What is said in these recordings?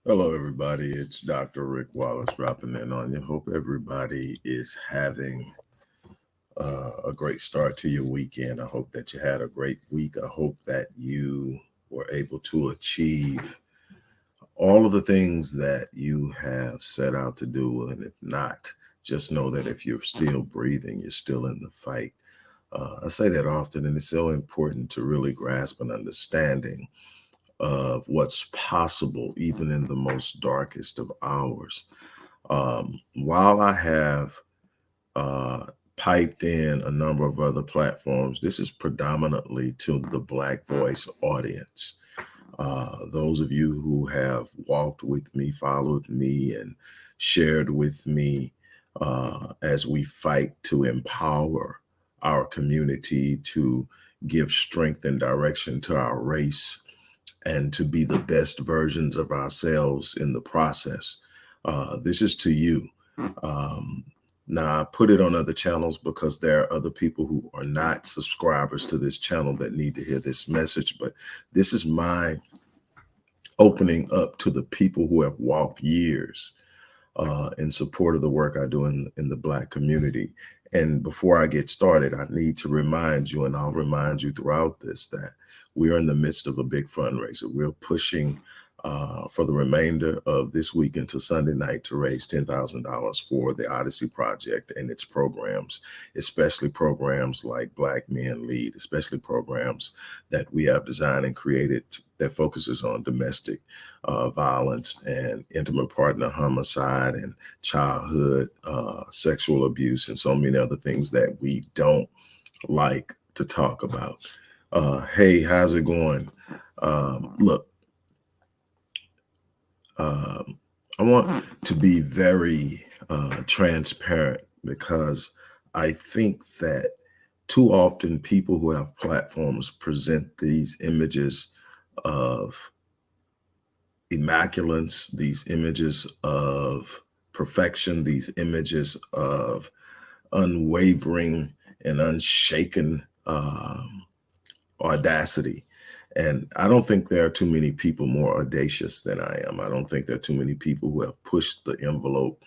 Hello, everybody. It's Dr. Rick Wallace dropping in on you. Hope everybody is having a great start to your weekend. I hope that you had a great week. I hope that you were able to achieve all of the things that you have set out to do. And if not, just know that if you're still breathing, you're still in the fight. I say that often, and it's so important to really grasp an understanding of what's possible, even in the most darkest of hours. While I have piped in a number of other platforms, this is predominantly to the Black voice audience. Those of you who have walked with me, followed me, and shared with me as we fight to empower our community, to give strength and direction to our race, and to be the best versions of ourselves in the process. This is to you. Um, Now, I put it on other channels because there are other people who are not subscribers to this channel that need to hear this message. But this is my opening up to the people who have walked years in support of the work I do in the Black community. And before I get started, I need to remind you, and I'll remind you throughout this, that we are in the midst of a big fundraiser. We're pushing for the remainder of this week until Sunday night to raise $10,000 for the Odyssey Project and its programs, especially programs like Black Men Lead, especially programs that we have designed and created that focuses on domestic violence and intimate partner homicide and childhood sexual abuse and so many other things that we don't like to talk about. Hey, how's it going? Look, I want to be very transparent because I think that too often people who have platforms present these images of immaculance, these images of perfection, these images of unwavering and unshaken audacity. And I don't think there are too many people more audacious than I am. I don't think there are too many people who have pushed the envelope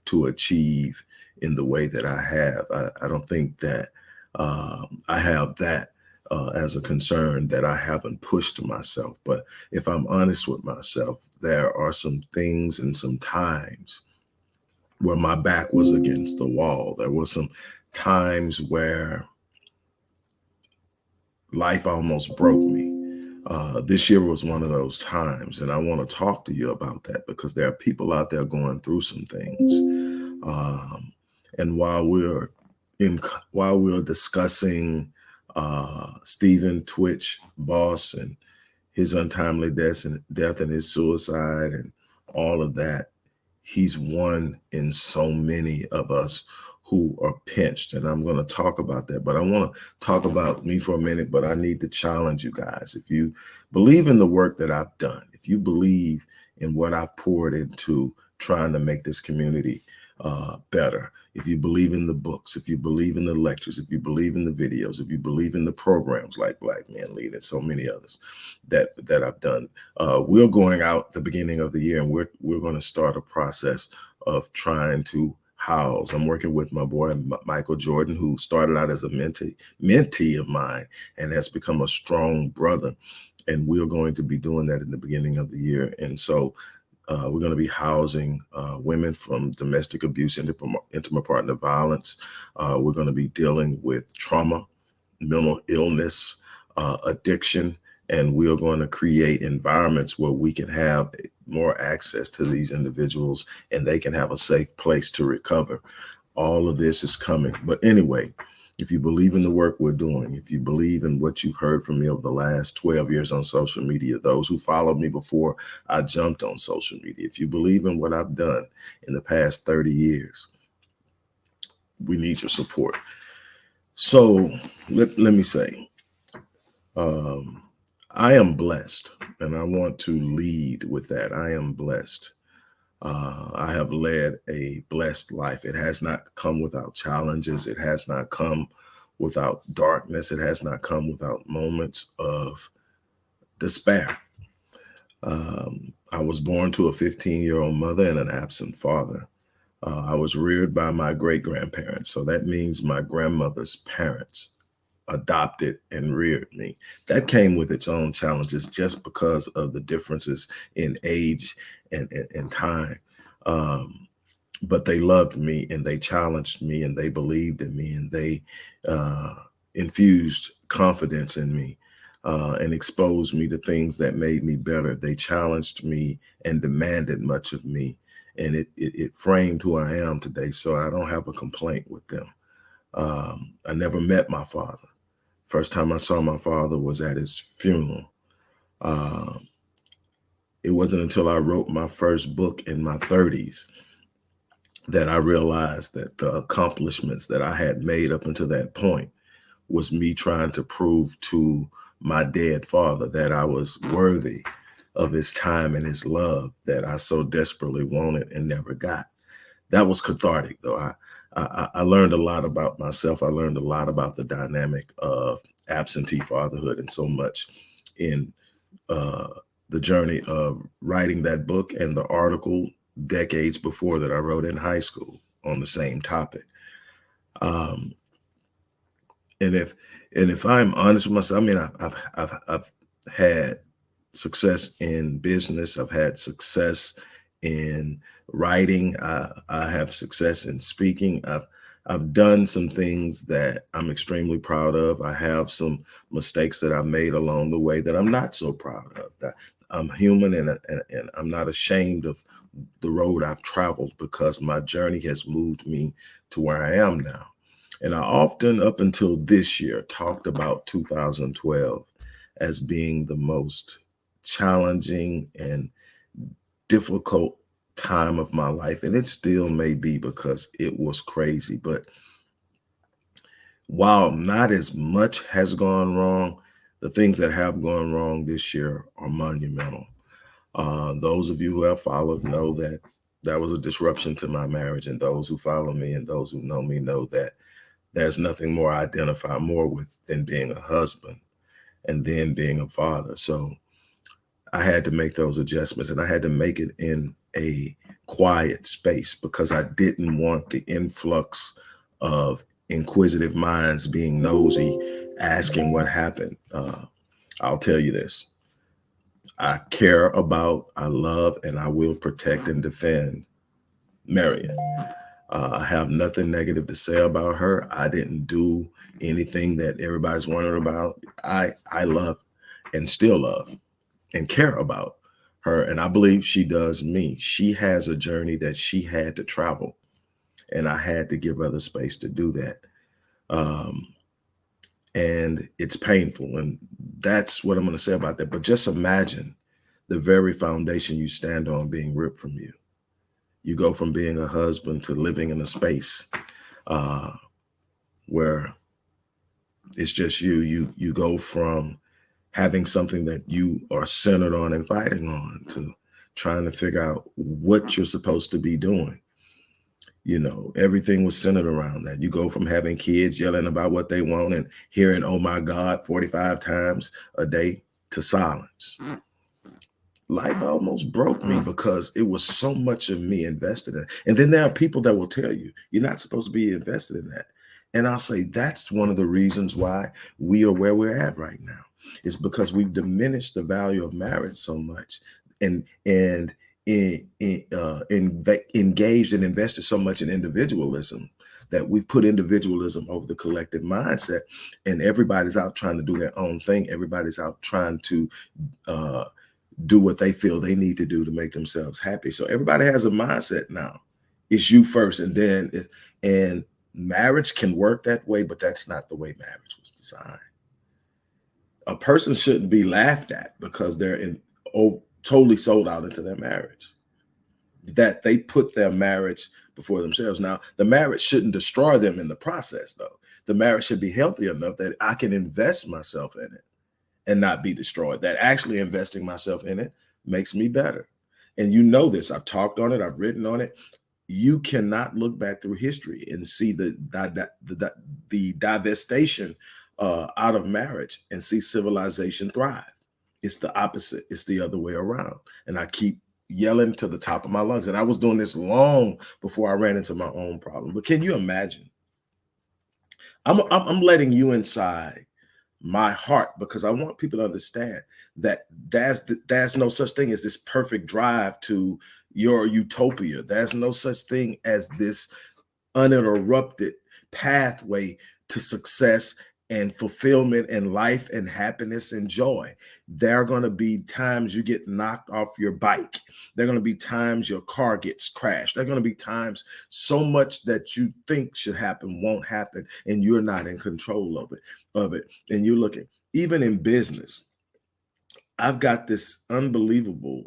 to achieve in the way that I have. I don't think that I have that as a concern, that I haven't pushed myself. But if I'm honest with myself, there are some things and some times where my back was against the wall. There were some times where life almost broke me. This year was one of those times, and I want to talk to you about that because there are people out there going through some things. And while we're discussing Stephen Twitch Boss and his untimely death and his suicide and all of that, he's one in so many of us who are pinched. And I'm going to talk about that, but I want to talk about me for a minute, but I need to challenge you guys. If you believe in the work that I've done, if you believe in what I've poured into trying to make this community better, if you believe in the books, if you believe in the lectures, if you believe in the videos, if you believe in the programs like Black Men Lead and so many others that I've done, we're going out the beginning of the year, and we're going to start a process of trying to house. I'm working with my boy Michael Jordan, who started out as a mentee of mine and has become a strong brother. And we're going to be doing that in the beginning of the year. And so we're going to be housing women from domestic abuse and intimate partner violence. We're going to be dealing with trauma, mental illness, addiction, and we are going to create environments where we can have more access to these individuals and they can have a safe place to recover. All of this is coming. But anyway, if you believe in the work we're doing, if you believe in what you've heard from me over the last 12 years on social media, those who followed me before I jumped on social media, if you believe in what I've done in the past 30 years, we need your support. So let me say, I am blessed, and I want to lead with that. I am blessed. I have led a blessed life. It has not come without challenges. It has not come without darkness. It has not come without moments of despair. I was born to a 15-year-old mother and an absent father. I was reared by my great grandparents. So that means my grandmother's parents adopted and reared me. That came with its own challenges just because of the differences in age and time. Um, but they loved me and they challenged me and they believed in me and they uh, infused confidence in me and exposed me to things that made me better. They challenged me and demanded much of me. And it framed who I am today. So I don't have a complaint with them. I never met my father. First time I saw my father was at his funeral. Uh, it wasn't until I wrote my first book in my 30s that I realized that the accomplishments that I had made up until that point was me trying to prove to my dead father that I was worthy of his time and his love that I so desperately wanted and never got. That was cathartic, though. I learned a lot about myself. I learned a lot about the dynamic of absentee fatherhood and so much in uh, the journey of writing that book and the article decades before that I wrote in high school on the same topic. Um, and if I'm honest with myself, I mean, I've had success in business. I've had success in writing. I have success in speaking. I've done some things that I'm extremely proud of. I have some mistakes that I've made along the way that I'm not so proud of. That I'm human and I'm not ashamed of the road I've traveled because my journey has moved me to where I am now. And I often, up until this year, talked about 2012 as being the most challenging and difficult time of my life. And it still may be because it was crazy. But while not as much has gone wrong, the things that have gone wrong this year are monumental. Those of you who have followed know that that was a disruption to my marriage. And those who follow me and those who know me know that there's nothing more I identify more with than being a husband and then being a father. So I had to make those adjustments and I had to make it in a quiet space because I didn't want the influx of inquisitive minds being nosy, asking what happened. I'll tell you this. I care about, I love, and I will protect and defend Marion. I have nothing negative to say about her. I didn't do anything that everybody's wondering about. I love and still love and care about her, and I believe she does me. She has a journey that she had to travel, and I had to give her the space to do that. Um, and it's painful, and that's what I'm going to say about that. But just imagine the very foundation you stand on being ripped from you. You go from being a husband to living in a space uh, where it's just you. You go from having something that you are centered on and fighting on to trying to figure out what you're supposed to be doing. You know, everything was centered around that. You go from having kids yelling about what they want and hearing, oh my God, 45 times a day to silence. Life almost broke me because it was so much of me invested in. And then there are people that will tell you, you're not supposed to be invested in that. And I'll say that's one of the reasons why we are where we're at right now. It's because we've diminished the value of marriage so much and engaged and invested so much in individualism that we've put individualism over the collective mindset. And everybody's out trying to do their own thing. Everybody's out trying to uh, do what they feel they need to do to make themselves happy. So everybody has a mindset now. It's you first, and then and marriage can work that way, but that's not the way marriage was designed. A person shouldn't be laughed at because they're totally sold out into their marriage. That they put their marriage before themselves. Now, the marriage shouldn't destroy them in the process, though. The marriage should be healthy enough that I can invest myself in it and not be destroyed. That actually investing myself in it makes me better. And you know this. I've talked on it. I've written on it. You cannot look back through history and see the devastation out of marriage and see civilization thrive. It's the opposite. It's the other way around. And I keep yelling to the top of my lungs. And I was doing this long before I ran into my own problem. But can you imagine? I'm letting you inside my heart because I want people to understand that there's no such thing as this perfect drive to your utopia. There's no such thing as this uninterrupted pathway to success and fulfillment and life and happiness and joy. There are going to be times you get knocked off your bike. There are going to be times your car gets crashed. There are going to be times so much that you think should happen won't happen, and you're not in control of it. And you're looking, even in business, I've got this unbelievable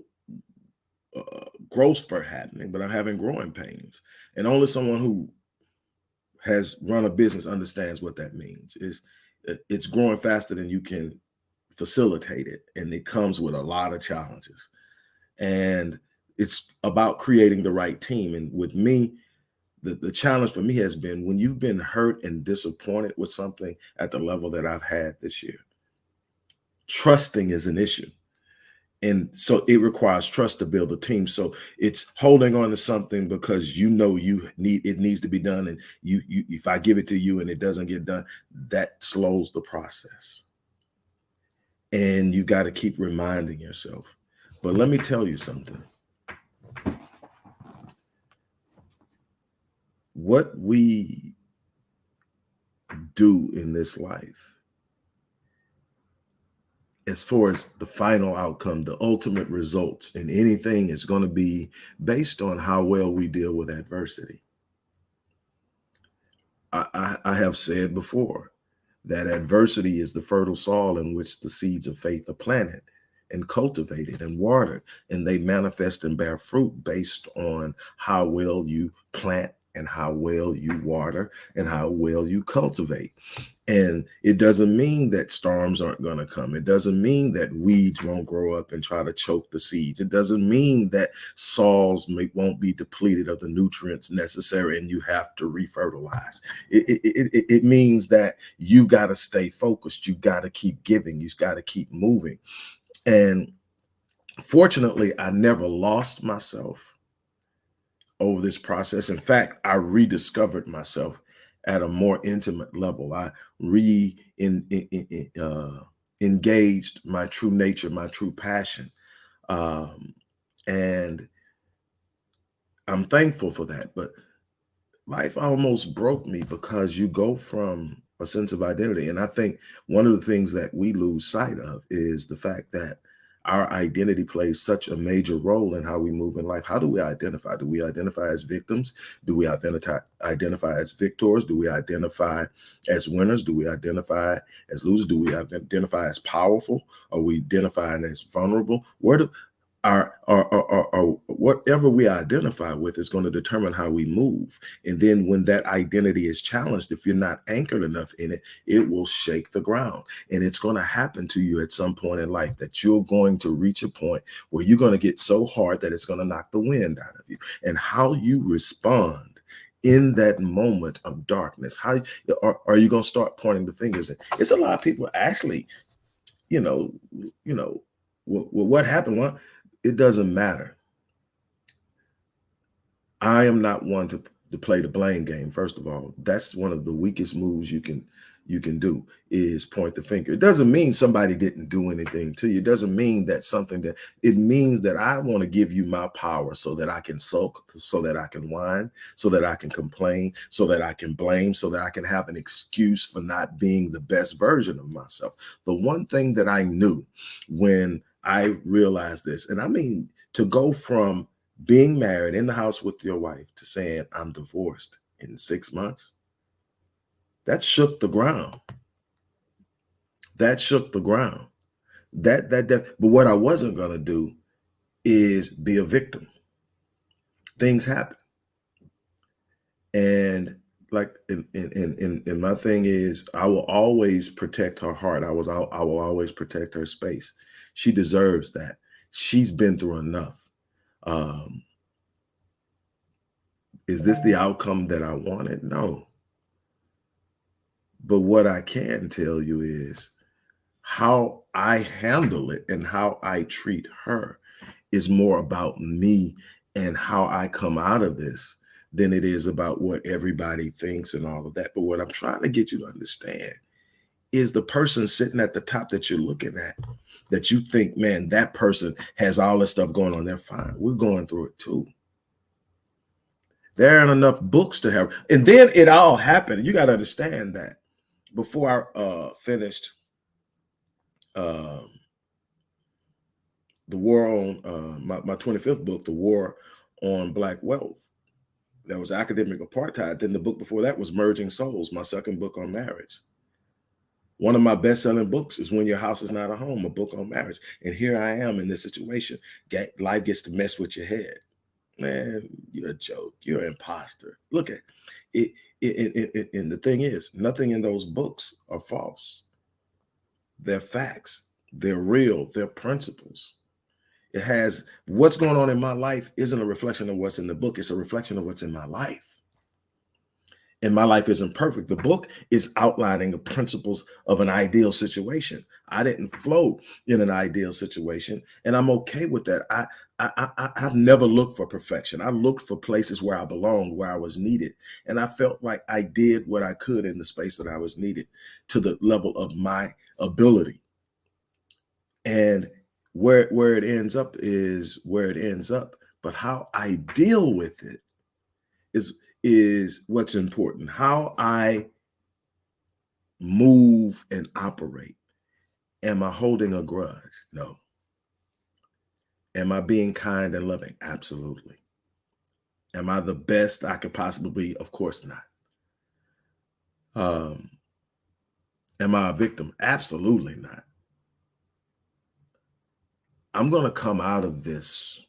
growth spurt happening, but I'm having growing pains. And only someone who has run a business understands what that means. It's growing faster than you can facilitate it, and it comes with a lot of challenges. And it's about creating the right team. And with me, the challenge for me has been when you've been hurt and disappointed with something at the level that I've had this year, trusting is an issue. And so it requires trust to build a team. So it's holding on to something because you know it needs to be done, and you if I give it to you and it doesn't get done, that slows the process. And you got to keep reminding yourself. But let me tell you something. What we do in this life, as far as the final outcome, the ultimate results in anything, is going to be based on how well we deal with adversity. I have said before that adversity is the fertile soil in which the seeds of faith are planted and cultivated and watered, and they manifest and bear fruit based on how well you plant and how well you water and how well you cultivate. And it doesn't mean that storms aren't going to come. It doesn't mean that weeds won't grow up and try to choke the seeds. It doesn't mean that soils won't be depleted of the nutrients necessary and you have to refertilize. It means that you've got to stay focused. You've got to keep giving. You've got to keep moving. And fortunately, I never lost myself over this process. In fact, I rediscovered myself at a more intimate level. I engaged my true nature, my true passion. And I'm thankful for that. But life almost broke me because you go from a sense of identity. And I think one of the things that we lose sight of is the fact that our identity plays such a major role in how we move in life. How do we identify? Do we identify as victims? Do we identify as victors? Do we identify as winners? Do we identify as losers? Do we identify as powerful? Are we identifying as vulnerable? Where do our whatever we identify with is going to determine how we move. And then when that identity is challenged, if you're not anchored enough in it, it will shake the ground. And it's going to happen to you at some point in life that you're going to reach a point where you're going to get so hard that it's going to knock the wind out of you. And how you respond in that moment of darkness, how are you going to start pointing the fingers? And it's a lot of people actually, you know, what happened? Well, it doesn't matter. I am not one to play the blame game. First of all, that's one of the weakest moves you can do, is point the finger. It doesn't mean somebody didn't do anything to you. It doesn't mean that it means that I want to give you my power so that I can sulk, so that I can whine, so that I can complain, so that I can blame, so that I can have an excuse for not being the best version of myself. The one thing that I knew when I realized this, and I mean, to go from being married in the house with your wife to saying I'm divorced in 6 months, that shook the ground. That shook the ground. But what I wasn't gonna do is be a victim. Things happen, and like, and my thing is, I will always protect her heart. I will always protect her space. She deserves that. She's been through enough. Um, is this the outcome that I wanted? No. But what I can tell you is how I handle it and how I treat her is more about me and how I come out of this than it is about what everybody thinks and all of that. But what I'm trying to get you to understand is the person sitting at the top that you're looking at, that you think, man, that person has all this stuff going on. They're fine. We're going through it too. There aren't enough books to have. And then it all happened. You got to understand that before I finished um, the war on my 25th book, The War on Black Wealth, that was academic apartheid. Then the book before that was Merging Souls, my second book on marriage. One of my best-selling books is When Your House Is Not a Home, a book on marriage. And here I am in this situation. Life gets to mess with your head. Man, you're a joke. You're an imposter. Look at it. And the thing is, nothing in those books are false. They're facts. They're real. They're principles. It has what's going on in my life isn't a reflection of what's in the book. It's a reflection of what's in my life. And my life isn't perfect. The book is outlining the principles of an ideal situation. I didn't float in an ideal situation, and I'm okay with that. I've never looked for perfection. I looked for places where I belonged, where I was needed, and I felt like I did what I could in the space that I was needed to the level of my ability. And where it ends up is where it ends up. But how I deal with it is what's important. How I move and operate. Am I holding a grudge? No. Am I being kind and loving? Absolutely. Am I the best I could possibly be? Of course not. Um, am I a victim? Absolutely not. I'm going to come out of this,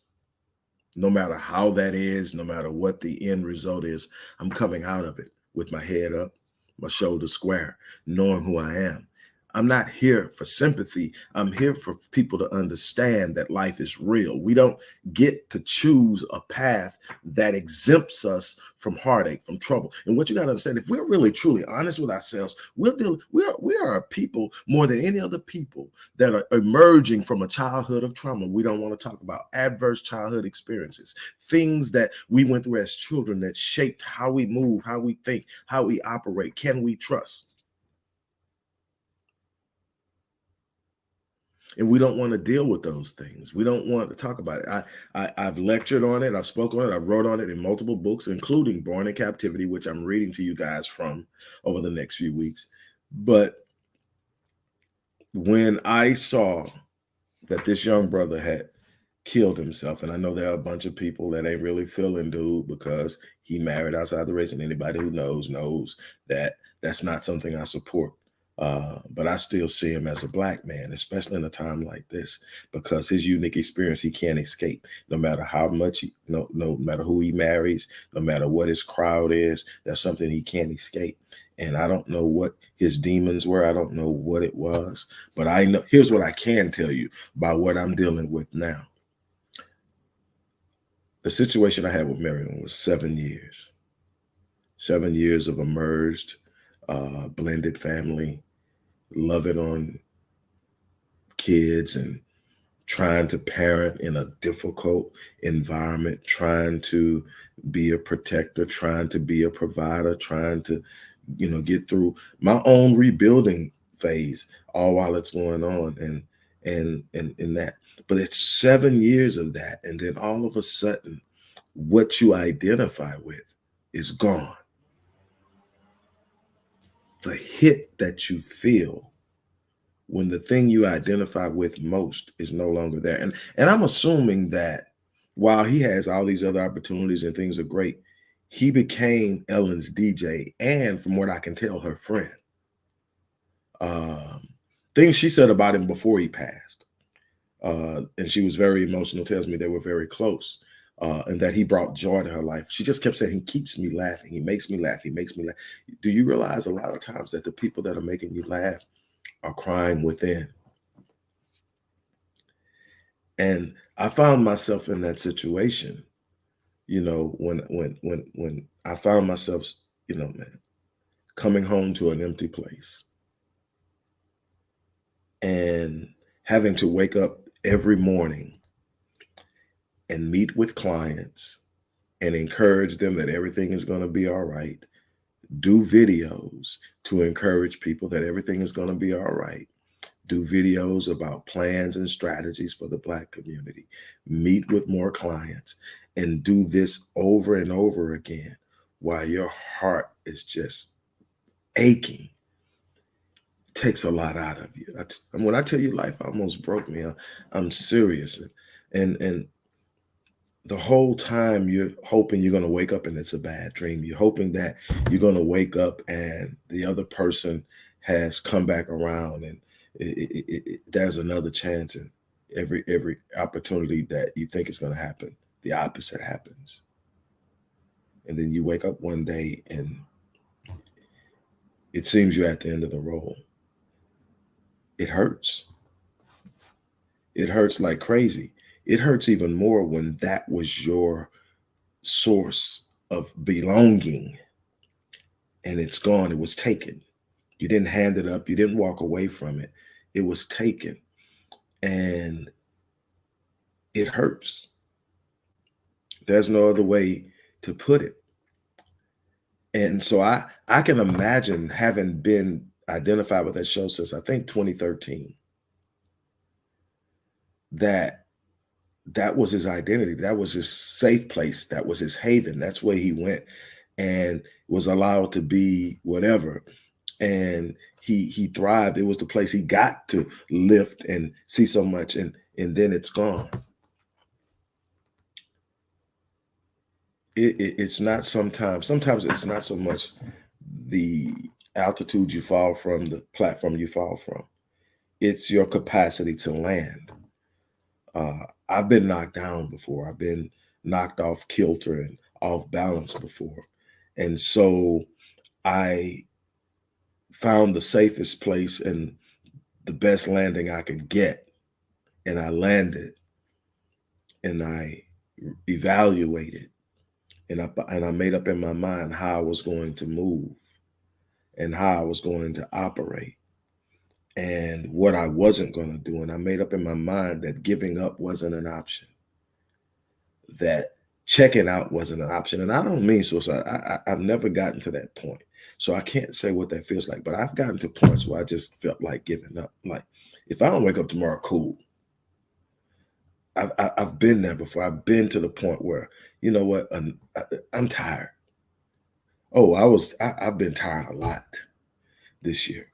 no matter how that is, no matter what the end result is. I'm coming out of it with my head up, my shoulders square, knowing who I am. I'm not here for sympathy. I'm here for people to understand that life is real. We don't get to choose a path that exempts us from heartache, from trouble. And what you got to understand, if we're really truly honest with ourselves, we are a people more than any other people that are emerging from a childhood of trauma. We don't want to talk about adverse childhood experiences, things that we went through as children that shaped how we move, how we think, how we operate. Can we trust? And we don't want to deal with those things. We don't want to talk about it. I've lectured on it. I've spoken on it. I've wrote on it in multiple books, including Born in Captivity, which I'm reading to you guys from over the next few weeks. But when I saw that this young brother had killed himself, and I know there are a bunch of people that ain't really feeling dude because he married outside the race, and anybody who knows that that's not something I support. But I still see him as a black man, especially in a time like this, because his unique experience he can't escape. No matter how much, no matter who he marries, no matter what his crowd is, there's something he can't escape. And I don't know what his demons were. I don't know what it was, but I know. Here's what I can tell you about what I'm dealing with now. The situation I had with Miriam was 7 years. 7 years of a merged, blended family, loving on kids and trying to parent in a difficult environment, trying to be a protector, trying to be a provider, trying to, get through my own rebuilding phase, all while it's going on and that. But it's 7 years of that. And then all of a sudden, what you identify with is gone. The hit that you feel when the thing you identify with most is no longer there. And I'm assuming that while he has all these other opportunities and things are great, he became Ellen's DJ and, from what I can tell, her friend. Things she said about him before he passed. And she was very emotional, tells me they were very close. And that he brought joy to her life. She just kept saying, he keeps me laughing. He makes me laugh. He makes me laugh. Do you realize a lot of times that the people that are making you laugh are crying within? And I found myself in that situation, when I found myself, man, coming home to an empty place. And having to wake up every morning and meet with clients and encourage them that everything is going to be all right, do videos to encourage people that everything is going to be all right, do videos about plans and strategies for the Black community, meet with more clients, and do this over and over again while your heart is just aching, takes a lot out of you. When I tell you life almost broke me, I'm serious. And the whole time you're hoping you're going to wake up and it's a bad dream. You're hoping that you're going to wake up and the other person has come back around and there's another chance, and every opportunity that you think is going to happen, the opposite happens. And then you wake up one day and it seems you're at the end of the road. It hurts. It hurts like crazy. It hurts even more when that was your source of belonging and it's gone. It was taken. You didn't hand it up. You didn't walk away from it. It was taken. And it hurts. There's no other way to put it. And so I can imagine, having been identified with that show since I think 2013, that was his identity. That was his safe place. That was his haven. That's where he went and was allowed to be whatever. And he thrived. It was the place he got to lift and see so much, and then it's gone. It's not sometimes it's not so much the altitude you fall from, the platform you fall from. It's your capacity to land. I've been knocked down before. I've been knocked off kilter and off balance before. And so I found the safest place and the best landing I could get. And I landed and I evaluated and I made up in my mind how I was going to move and how I was going to operate and what I wasn't going to do. And I made up in my mind that giving up wasn't an option, that checking out wasn't an option. And I don't mean suicide. I've never gotten to that point. So I can't say what that feels like, but I've gotten to points where I just felt like giving up. Like, if I don't wake up tomorrow, cool. I've been there before. I've been to the point where, you know what, I'm tired. Oh, I've been tired a lot this year.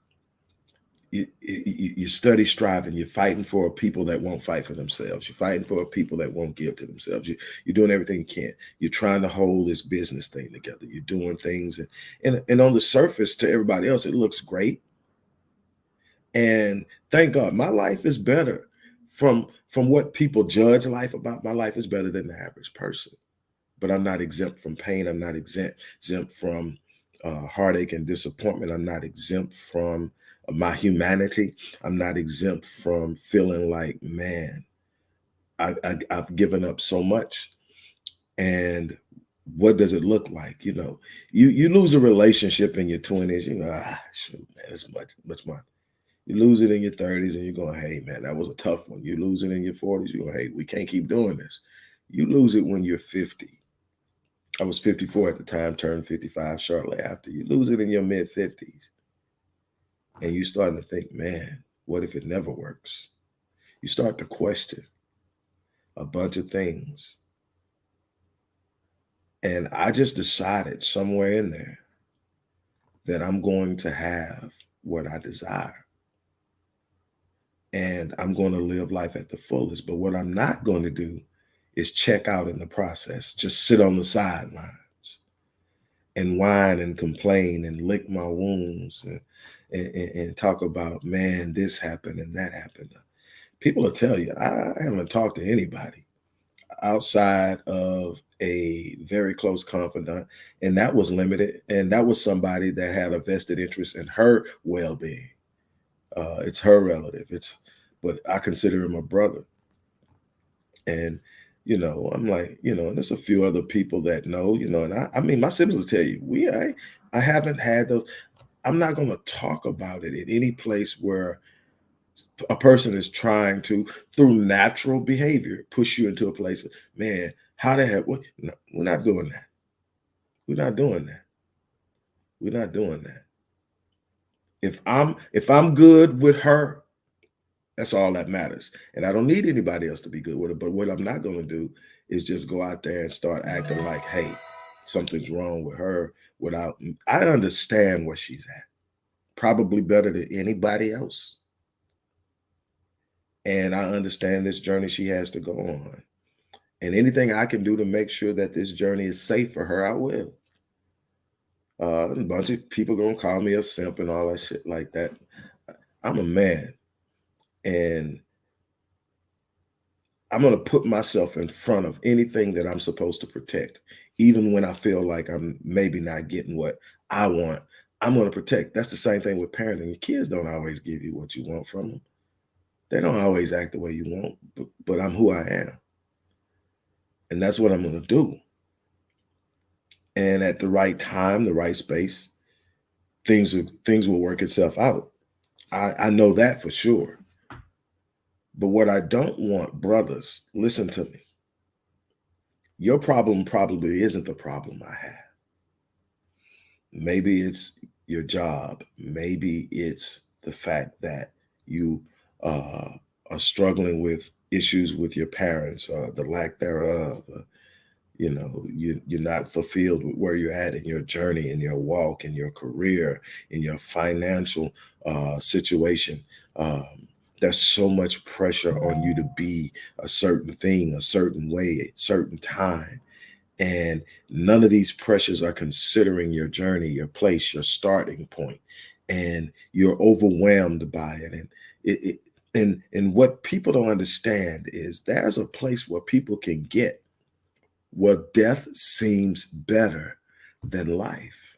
You study striving. You're fighting for people that won't fight for themselves. You're fighting for people that won't give to themselves. You're doing everything you can. You're trying to hold this business thing together. You're doing things, and on the surface, to everybody else, it looks great. And thank God, my life is better from what people judge life about. My life is better than the average person. But I'm not exempt from pain. I'm not exempt from heartache and disappointment. I'm not exempt from my humanity. I'm not exempt from feeling like, man, I've given up so much. And what does it look like? You know, you lose a relationship in your 20s, you know, shoot, man, it's much money. You lose it in your 30s and you're going, hey, man, that was a tough one. You lose it in your 40s, you go, hey, we can't keep doing this. You lose it when you're 50. I was 54 at the time, turned 55 shortly after. You lose it in your mid 50s. And you starting to think, man, what if it never works? You start to question a bunch of things. And I just decided somewhere in there that I'm going to have what I desire. And I'm going to live life at the fullest. But what I'm not going to do is check out in the process, just sit on the sidelines and whine and complain and lick my wounds and talk about, man, this happened and that happened. People will tell you, I haven't talked to anybody outside of a very close confidant, and that was limited. And that was somebody that had a vested interest in her well-being. It's her relative. But I consider him a brother. And you know, I'm like, you know, and there's a few other people that know, you know, and I mean, my siblings will tell you, I haven't had those. I'm not going to talk about it in any place where A person is trying to, through natural behavior, push you into a place of, man, how the heck? What? No, we're not doing that. We're not doing that. We're not doing that. If I'm good with her, that's all that matters. And I don't need anybody else to be good with her. But what I'm not going to do is just go out there and start acting like, hey, something's wrong with her without, I understand where she's at, probably better than anybody else. And I understand this journey she has to go on. And anything I can do to make sure that this journey is safe for her, I will. A bunch of people gonna call me a simp and all that shit like that. I'm a man, and I'm gonna put myself in front of anything that I'm supposed to protect, even when I feel like I'm maybe not getting what I want. I'm gonna protect. That's the same thing with parenting. Your kids don't always give you what you want from them. They don't always act the way you want, but I'm who I am, and that's what I'm gonna do. And at the right time, the right space, things will work itself out. I know that for sure. But what I don't want, brothers, listen to me. Your problem probably isn't the problem I have. Maybe it's your job. Maybe it's the fact that you are struggling with issues with your parents or the lack thereof. You're not fulfilled with where you're at in your journey, in your walk, in your career, in your financial situation. There's so much pressure on you to be a certain thing, a certain way, a certain time. And none of these pressures are considering your journey, your place, your starting point. And you're overwhelmed by it. And and what people don't understand is there's a place where people can get where death seems better than life.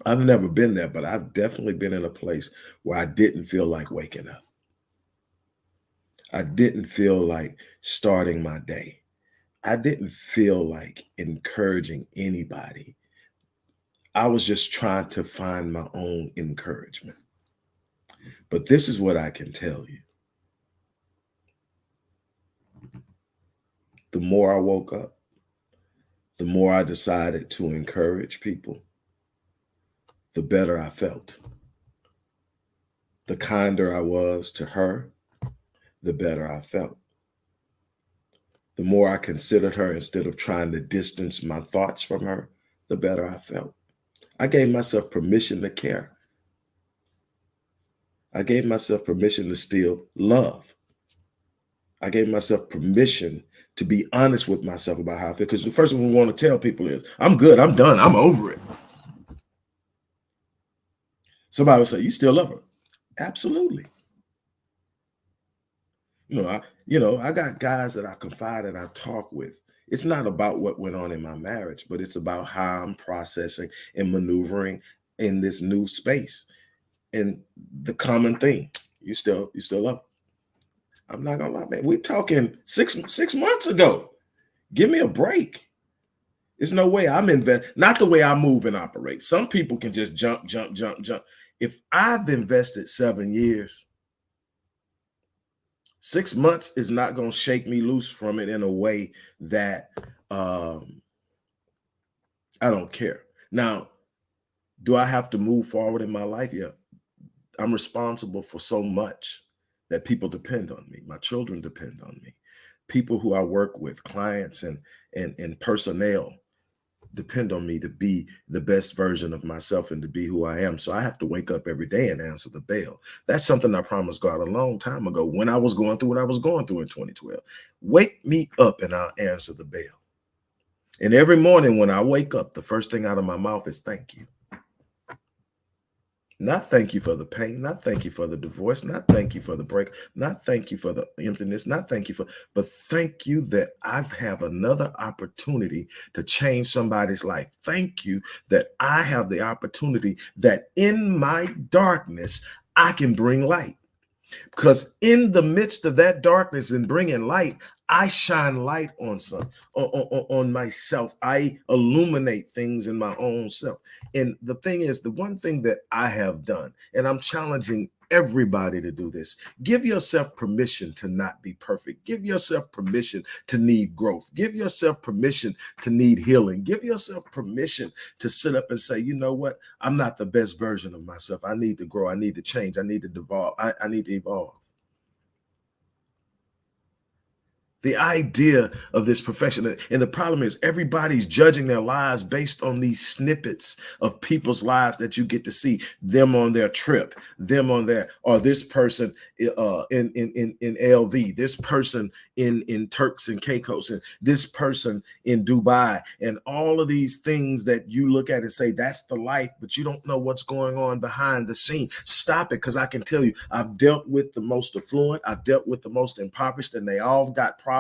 I've never been there, but I've definitely been in a place where I didn't feel like waking up. I didn't feel like starting my day. I didn't feel like encouraging anybody. I was just trying to find my own encouragement. But this is what I can tell you. The more I woke up, the more I decided to encourage people, the better I felt. The kinder I was to her, the better I felt. The more I considered her instead of trying to distance my thoughts from her, the better I felt. I gave myself permission to care. I gave myself permission to still love. I gave myself permission to be honest with myself about how I feel. Because the first thing we want to tell people is, I'm good, I'm done, I'm over it. Somebody will say, you still love her? Absolutely. I got guys that I confide and I talk with. It's not about what went on in my marriage, but it's about how I'm processing and maneuvering in this new space. And the common thing, you still love her? I'm not gonna lie, man. We're talking six months ago. Give me a break. There's no way I'm not the way I move and operate. Some people can just jump, jump, jump, jump. If I've invested 7 years, 6 months is not going to shake me loose from it in a way that I don't care. Now, do I have to move forward in my life? Yeah. I'm responsible for so much that people depend on me. My children depend on me. People who I work with, clients and personnel depend on me to be the best version of myself and to be who I am. So I have to wake up every day and answer the bell. That's something I promised God a long time ago when I was going through what I was going through in 2012. Wake me up and I'll answer the bell. And every morning when I wake up, the first thing out of my mouth is thank you. Not thank you for the pain, not thank you for the divorce, not thank you for the break, not thank you for the emptiness, not thank you for, but thank you that I have another opportunity to change somebody's life. Thank you that I have the opportunity that in my darkness, I can bring light. Because in the midst of that darkness and bringing light, I shine light on myself. I illuminate things in my own self. And the thing is, the one thing that I have done, and I'm challenging everybody to do this. Give yourself permission to not be perfect. Give yourself permission to need growth. Give yourself permission to need healing. Give yourself permission to sit up and say, you know what? I'm not the best version of myself. I need to grow. I need to change. I need to evolve. I need to evolve. The idea of this perfection. And the problem is everybody's judging their lives based on these snippets of people's lives that you get to see, them on their trip, them on their, or this person in LV, this person in Turks and Caicos, and this person in Dubai, and all of these things that you look at and say, that's the life, but you don't know what's going on behind the scene. Stop it, because I can tell you, I've dealt with the most affluent, I've dealt with the most impoverished, and they all got problems.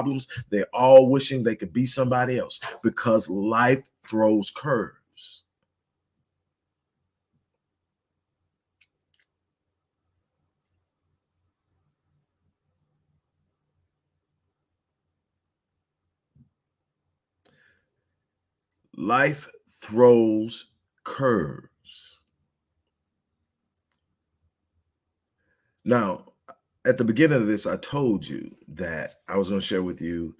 They're all wishing they could be somebody else, because life throws curves. Life throws curves. Now, at the beginning of this, I told you that I was going to share with you,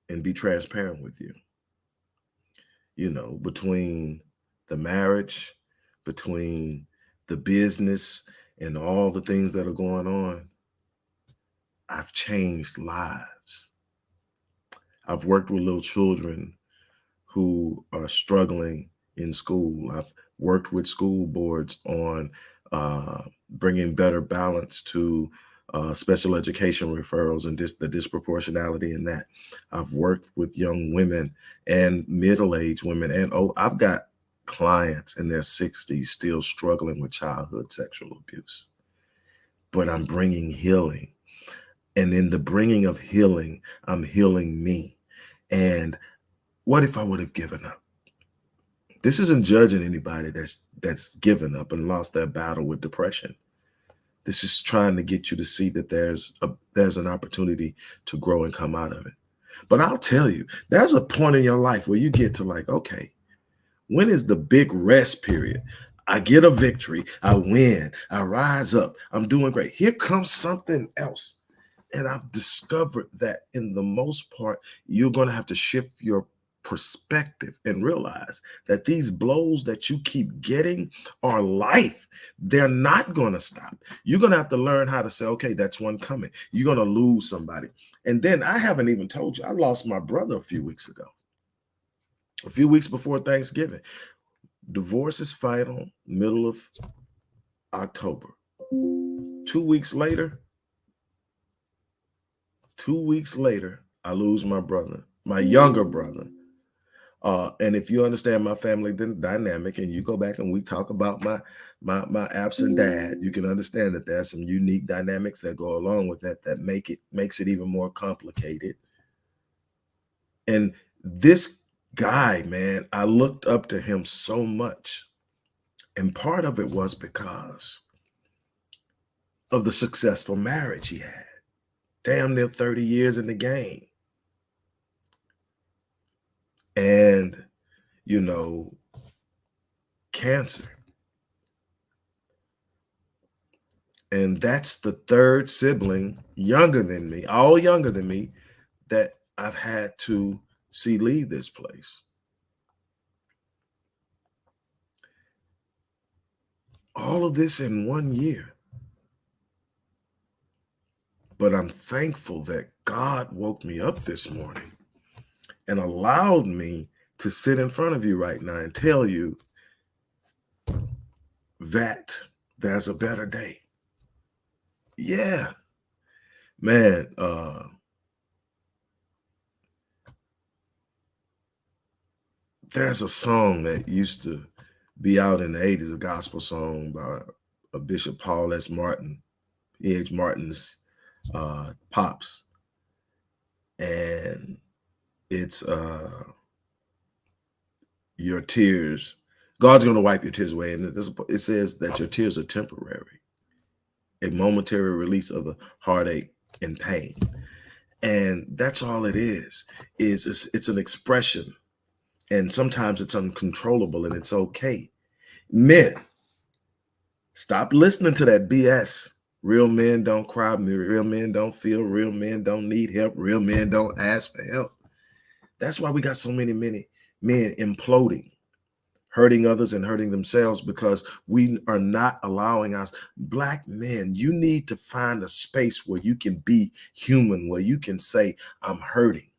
and be transparent with you, between the marriage, between the business, and all the things that are going on. I've changed lives. I've worked with little children who are struggling in school. I've worked with school boards on bringing better balance to special education referrals and the disproportionality in that. I've worked with young women and middle-aged women, and I've got clients in their 60s still struggling with childhood sexual abuse. But I'm bringing healing. And in the bringing of healing, I'm healing me. And what if I would have given up? This isn't judging anybody that's given up and lost their battle with depression. This is trying to get you to see that there's an opportunity to grow and come out of it. But I'll tell you, there's a point in your life where you get to like, okay, when is the big rest period? I get a victory, I win, I rise up, I'm doing great. Here comes something else. And I've discovered that in the most part, you're going to have to shift your perspective and realize that these blows that you keep getting are life. They're not going to stop. You're going to have to learn how to say, okay, that's one coming. You're going to lose somebody. And then I haven't even told you, I lost my brother a few weeks ago, a few weeks before Thanksgiving. Divorce is final, middle of October. 2 weeks later, I lose my brother, my younger brother. And if you understand my family dynamic, and you go back and we talk about my absent dad, you can understand that there's some unique dynamics that go along with that makes it even more complicated. And this guy, man, I looked up to him so much. And part of it was because of the successful marriage he had. Damn near 30 years in the game. And, cancer. And that's the third sibling, younger than me, all younger than me, that I've had to see leave this place. All of this in 1 year. But I'm thankful that God woke me up this morning and allowed me to sit in front of you right now and tell you that there's a better day. Yeah, man. There's a song that used to be out in the 80s, a gospel song by a Bishop Paul S. Martin, E.H. Martin's pops. And it's your tears. God's going to wipe your tears away. And it says that your tears are temporary, a momentary release of the heartache and pain. And that's all it is it's an expression. And sometimes it's uncontrollable, and it's okay. Men, Stop listening to that BS. Real men don't cry. Real men don't feel. Real men don't need help. Real men don't ask for help. That's why we got so many men imploding, hurting others and hurting themselves, because we are not allowing us. Black men, you need to find a space where you can be human, where you can say, I'm hurting,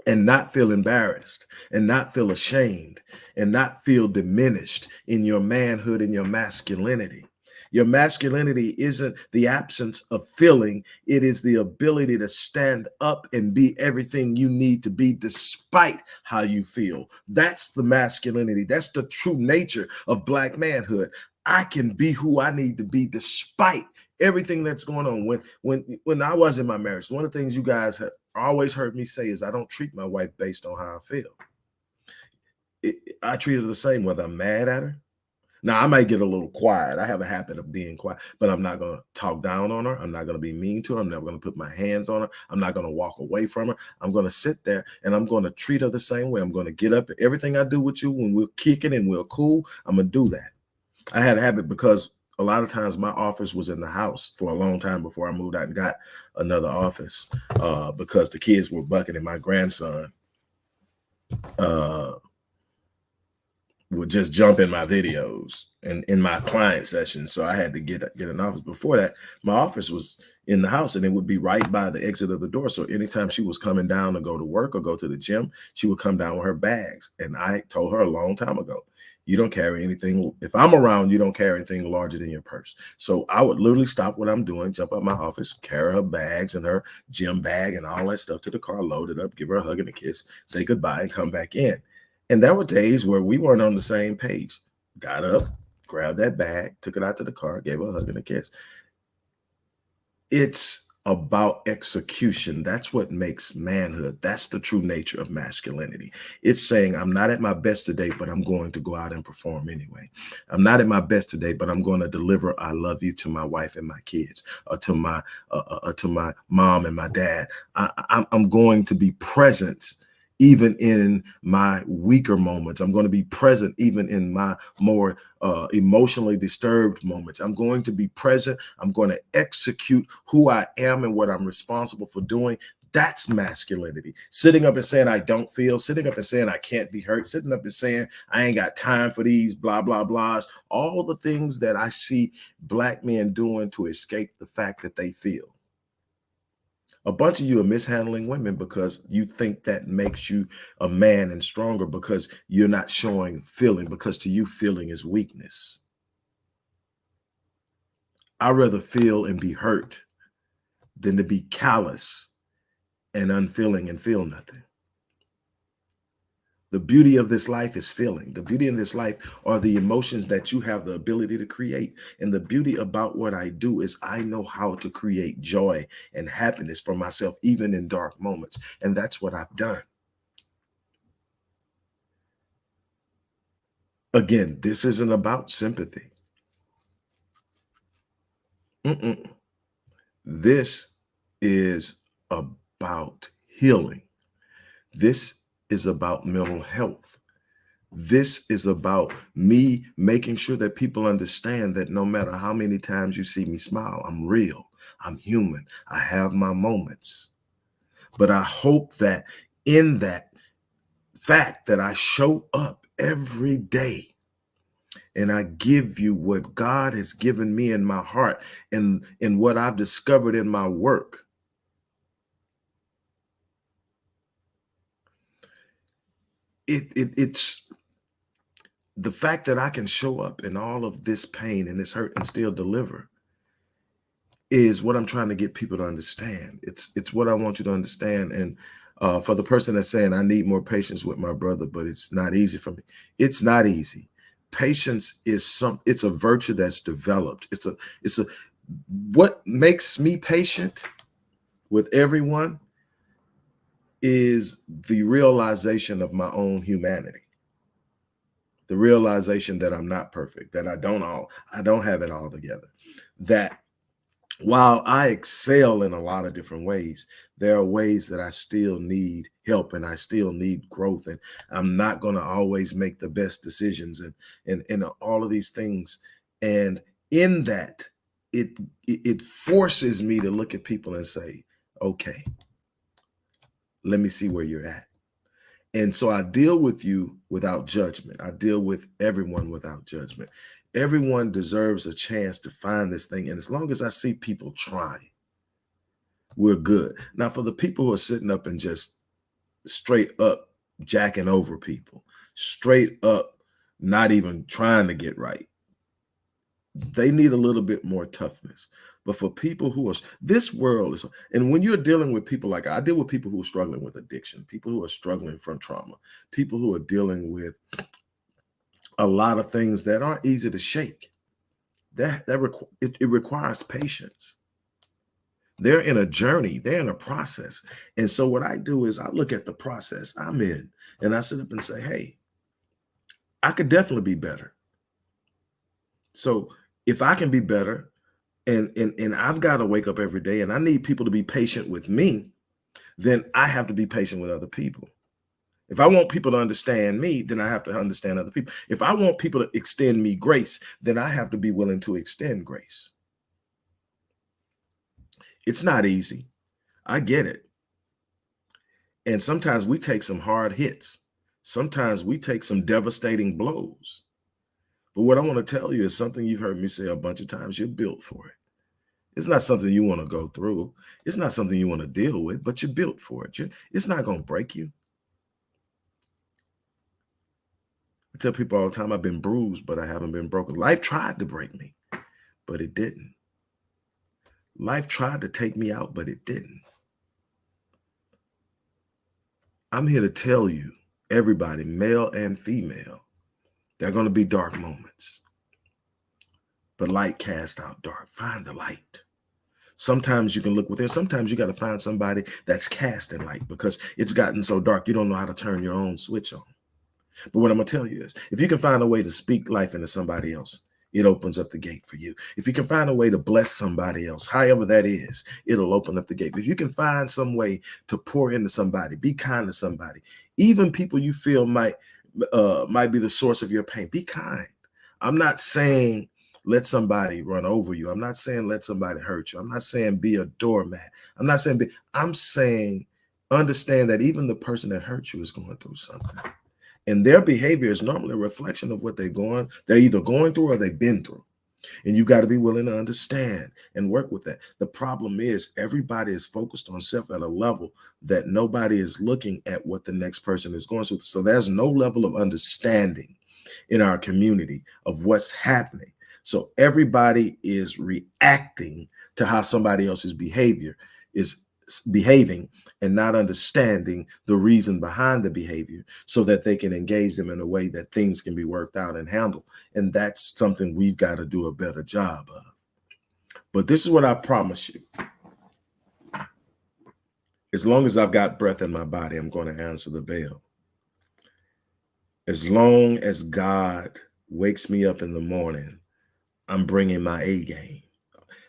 and not feel embarrassed, and not feel ashamed, and not feel diminished in your manhood and your masculinity. Your masculinity isn't the absence of feeling, it is the ability to stand up and be everything you need to be despite how you feel. That's the masculinity. That's the true nature of Black manhood. I can be who I need to be despite everything that's going on. When I was in my marriage, one of the things you guys have always heard me say is I don't treat my wife based on how I feel. I treat her the same whether I'm mad at her. Now, I might get a little quiet. I have a habit of being quiet, but I'm not going to talk down on her. I'm not going to be mean to her. I'm never going to put my hands on her. I'm not going to walk away from her. I'm going to sit there and I'm going to treat her the same way. I'm going to get up. Everything I do with you when we're kicking and we're cool, I'm going to do that. I had a habit because a lot of times my office was in the house for a long time before I moved out and got another office because the kids were bucking and my grandson would just jump in my videos and in my client sessions. So I had to get an office. Before that, my office was in the house and it would be right by the exit of the door. So anytime she was coming down to go to work or go to the gym, she would come down with her bags. And I told her a long time ago, you don't carry anything. If I'm around, you don't carry anything larger than your purse. So I would literally stop what I'm doing, jump out my office, carry her bags and her gym bag and all that stuff to the car, load it up, give her a hug and a kiss, say goodbye and come back in. And there were days where we weren't on the same page. Got up, grabbed that bag, took it out to the car, gave her a hug and a kiss. It's about execution. That's what makes manhood. That's the true nature of masculinity. It's saying, I'm not at my best today, but I'm going to go out and perform anyway. I'm not at my best today, but I'm going to deliver I love you to my wife and my kids, or to my mom and my dad. I'm going to be present even in my weaker moments. I'm going to be present even in my more emotionally disturbed moments. I'm going to be present. I'm going to execute who I am and what I'm responsible for doing. That's masculinity. Sitting up and saying I don't feel, sitting up and saying I can't be hurt, sitting up and saying I ain't got time for these blah, blah, blahs. All the things that I see Black men doing to escape the fact that they feel. A bunch of you are mishandling women because you think that makes you a man and stronger, because you're not showing feeling, because to you feeling is weakness. I'd rather feel and be hurt than to be callous and unfeeling and feel nothing. The beauty of this life is feeling. The beauty in this life are the emotions that you have the ability to create. And the beauty about what I do is I know how to create joy and happiness for myself, even in dark moments. And that's what I've done. Again, this isn't about sympathy. This is about healing. This is about mental health. This is about me making sure that people understand that no matter how many times you see me smile, I'm real, I'm human, I have my moments. But I hope that in that fact that I show up every day and I give you what God has given me in my heart and what I've discovered in my work. It's the fact that I can show up in all of this pain and this hurt and still deliver is what I'm trying to get people to understand. It's what I want you to understand. And for the person that's saying I need more patience with my brother, but it's not easy for me. It's not easy. Patience is it's a virtue that's developed. It's a what makes me patient with everyone is the realization of my own humanity. The realization that I'm not perfect, that I don't have it all together, that While I excel in a lot of different ways, there are ways that I still need help and I still need growth. And I'm not going to always make the best decisions and all of these things. And in that, it forces me to look at people and say, okay, let me see where you're at. And so I deal with you without judgment. I deal with everyone without judgment. Everyone deserves a chance to find this thing. And as long as I see people trying, we're good. Now, for the people who are sitting up and just straight up jacking over people, straight up not even trying to get right, they need a little bit more toughness. But for people who are, this world is, and when you're dealing with people like I deal with people who are struggling with addiction, people who are struggling from trauma, people who are dealing with a lot of things that aren't easy to shake. It requires patience. They're in a journey, they're in a process. And so what I do is I look at the process I'm in and I sit up and say, hey, I could definitely be better. So if I can be better, and I've got to wake up every day and I need people to be patient with me, then I have to be patient with other people. If I want people to understand me, then I have to understand other people. If I want people to extend me grace, then I have to be willing to extend grace. It's not easy. I get it. And sometimes we take some hard hits. Sometimes we take some devastating blows. But what I want to tell you is something you've heard me say a bunch of times. You're built for it. It's not something you want to go through. It's not something you want to deal with, but you're built for it. It's not going to break you. I tell people all the time, I've been bruised, but I haven't been broken. Life tried to break me, but it didn't. Life tried to take me out, but it didn't. I'm here to tell you, everybody, male and female, there are going to be dark moments. But light casts out dark. Find the light. Sometimes you can look within. Sometimes you got to find somebody that's casting light because it's gotten so dark you don't know how to turn your own switch on. But what I'm going to tell you is, if you can find a way to speak life into somebody else, it opens up the gate for you. If you can find a way to bless somebody else, however that is, it'll open up the gate. If you can find some way to pour into somebody, be kind to somebody, even people you feel might be the source of your pain, be kind. I'm not saying let somebody run over you. I'm not saying let somebody hurt you. I'm not saying be a doormat. I'm saying understand that even the person that hurt you is going through something. And their behavior is normally a reflection of what they're either going through or they've been through. And you've got to be willing to understand and work with that. The problem is everybody is focused on self at a level that nobody is looking at what the next person is going through. So there's no level of understanding in our community of what's happening. So everybody is reacting to how somebody else's behavior is behaving and not understanding the reason behind the behavior so that they can engage them in a way that things can be worked out and handled. And that's something we've got to do a better job of. But this is what I promise you. As long as I've got breath in my body, I'm going to answer the bell. As long as God wakes me up in the morning, I'm bringing my A game.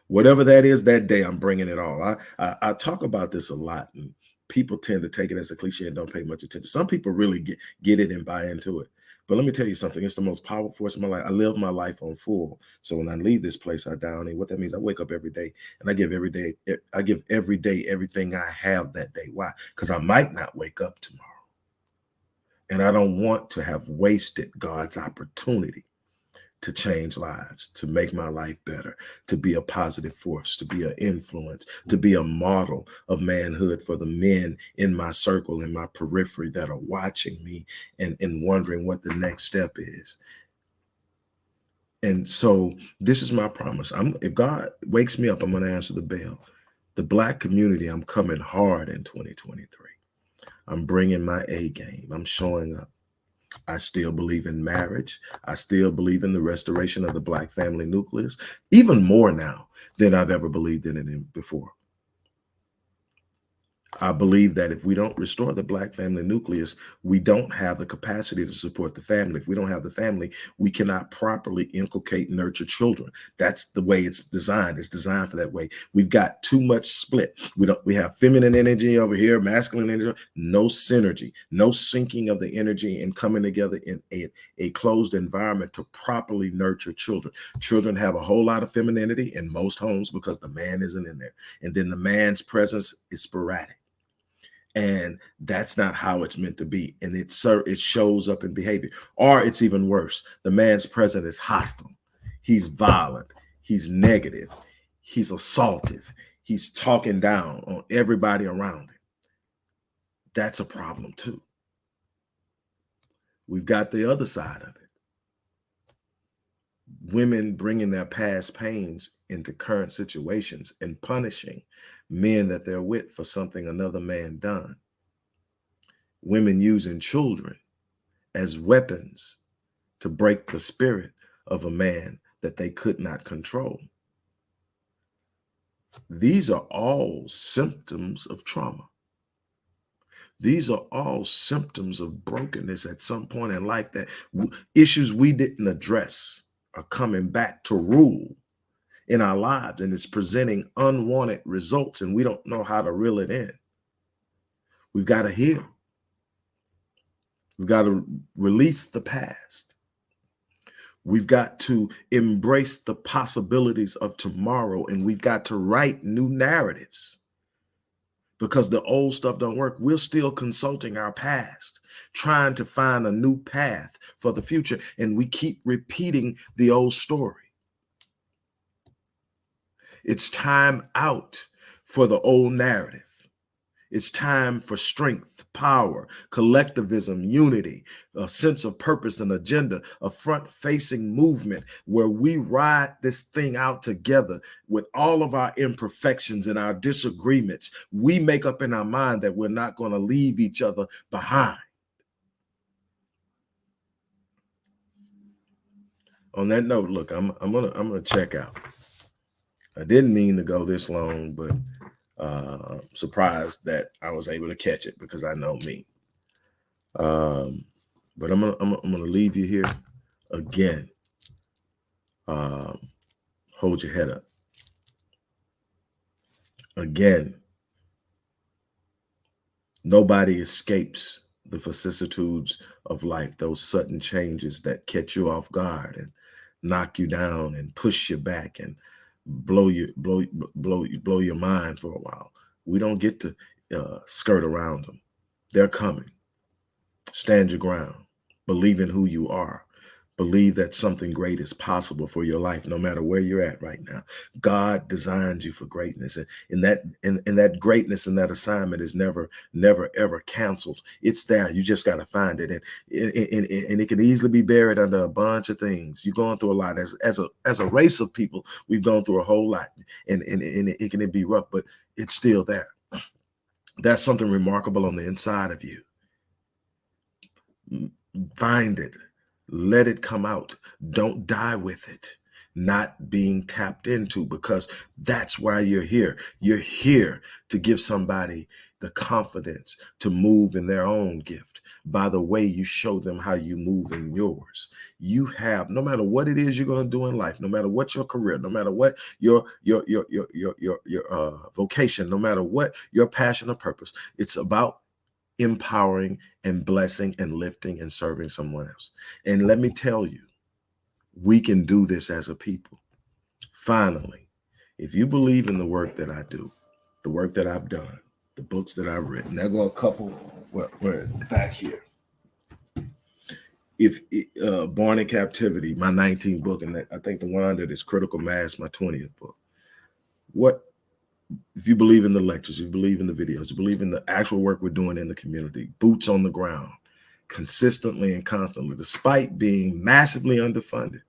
Whatever that is that day, I'm bringing it all. I talk about this a lot, and people tend to take it as a cliche and don't pay much attention. Some people really get it and buy into it. But let me tell you something. It's the most powerful force in my life. I live my life on full. So when I leave this place, I die on it. What that means, I wake up every day and I give every day everything I have that day. Why? Because I might not wake up tomorrow. And I don't want to have wasted God's opportunity to change lives, to make my life better, to be a positive force, to be an influence, to be a model of manhood for the men in my circle, in my periphery that are watching me and wondering what the next step is. And so this is my promise. If God wakes me up, I'm going to answer the bell. The Black community, I'm coming hard in 2023. I'm bringing my A game. I'm showing up. I still believe in marriage. I still believe in the restoration of the Black family nucleus, even more now than I've ever believed in it before. I believe that if we don't restore the Black family nucleus, we don't have the capacity to support the family. If we don't have the family, we cannot properly inculcate and nurture children. That's the way it's designed. It's designed for that way. We've got too much split. We have feminine energy over here, masculine energy, no synergy, no syncing of the energy and coming together in a closed environment to properly nurture children. Children have a whole lot of femininity in most homes because the man isn't in there. And then the man's presence is sporadic. And that's not how it's meant to be. And it shows up in behavior. Or it's even worse. The man's presence is hostile. He's violent. He's negative. He's assaultive. He's talking down on everybody around him. That's a problem too. We've got the other side of it. Women bringing their past pains into current situations and punishing men that they're with for something another man done. Women using children as weapons to break the spirit of a man that they could not control. These are all symptoms of trauma. These are all symptoms of brokenness at some point in life, that issues we didn't address are coming back to rule in our lives, and it's presenting unwanted results, and we don't know how to reel it in. We've got to heal. We've got to release the past. We've got to embrace the possibilities of tomorrow, and we've got to write new narratives, because the old stuff don't work. We're still consulting our past, trying to find a new path for the future, and we keep repeating the old story. It's time out for the old narrative. It's time for strength, power, collectivism, unity, a sense of purpose and agenda, a front-facing movement where we ride this thing out together with all of our imperfections and our disagreements. We make up in our mind that we're not going to leave each other behind. On that note, look, I'm gonna check out. I didn't mean to go this long, but surprised that I was able to catch it, because I know me. But I'm gonna leave you here again. Hold your head up. Again, nobody escapes the vicissitudes of life, those sudden changes that catch you off guard and knock you down and push you back and blow your mind for a while. We don't get to skirt around them. They're coming. Stand your ground. Believe in who you are. Believe that something great is possible for your life, no matter where you're at right now. God designed you for greatness, and that greatness and that assignment is never ever canceled. It's there. You just got to find it, and it can easily be buried under a bunch of things. You're going through a lot as a race of people. We've gone through a whole lot, and it can be rough, but it's still there. That's something remarkable on the inside of you. Find it. Let it come out. Don't die with it not being tapped into, because that's why you're here. You're here to give somebody the confidence to move in their own gift by the way you show them how you move in yours. You have, no matter what it is you're going to do in life, no matter what your career, no matter what your vocation, no matter what your passion or purpose, it's about empowering and blessing and lifting and serving someone else. And let me tell you, we can do this as a people. Finally, if you believe in the work that I do, the work that I've done, the books that I've written, there go a couple, we're back here. If Born in Captivity, my 19th book, and I think the one under it is Critical Mass, my 20th book. What if you believe in the lectures, you believe in the videos, you believe in the actual work we're doing in the community, boots on the ground, consistently and constantly, despite being massively underfunded,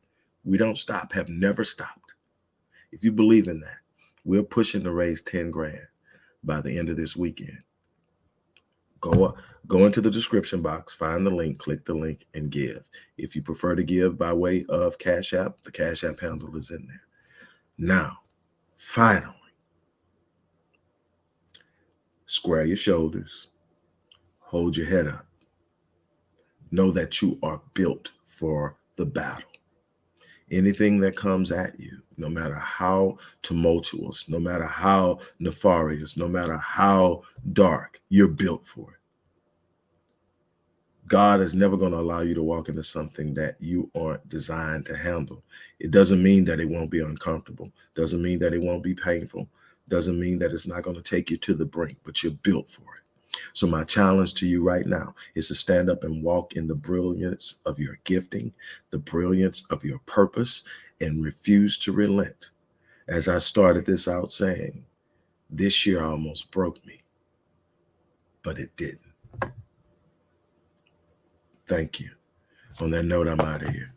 we don't stop, have never stopped. If you believe in that, we're pushing to raise 10 grand by the end of this weekend. Go into the description box, find the link, click the link, and give. If you prefer to give by way of Cash App, the Cash App handle is in there. Now, finally, Square your shoulders. Hold your head up. Know that you are built for the battle. Anything that comes at you, no matter how tumultuous, no matter how nefarious, no matter how dark, you're built for it. God is never going to allow you to walk into something that you aren't designed to handle. It doesn't mean that it won't be uncomfortable. Doesn't mean that it won't be painful. Doesn't mean that it's not going to take you to the brink, but you're built for it. So my challenge to you right now is to stand up and walk in the brilliance of your gifting, the brilliance of your purpose, and refuse to relent. As I started this out saying, this year almost broke me, but it didn't. Thank you. On that note, I'm out of here.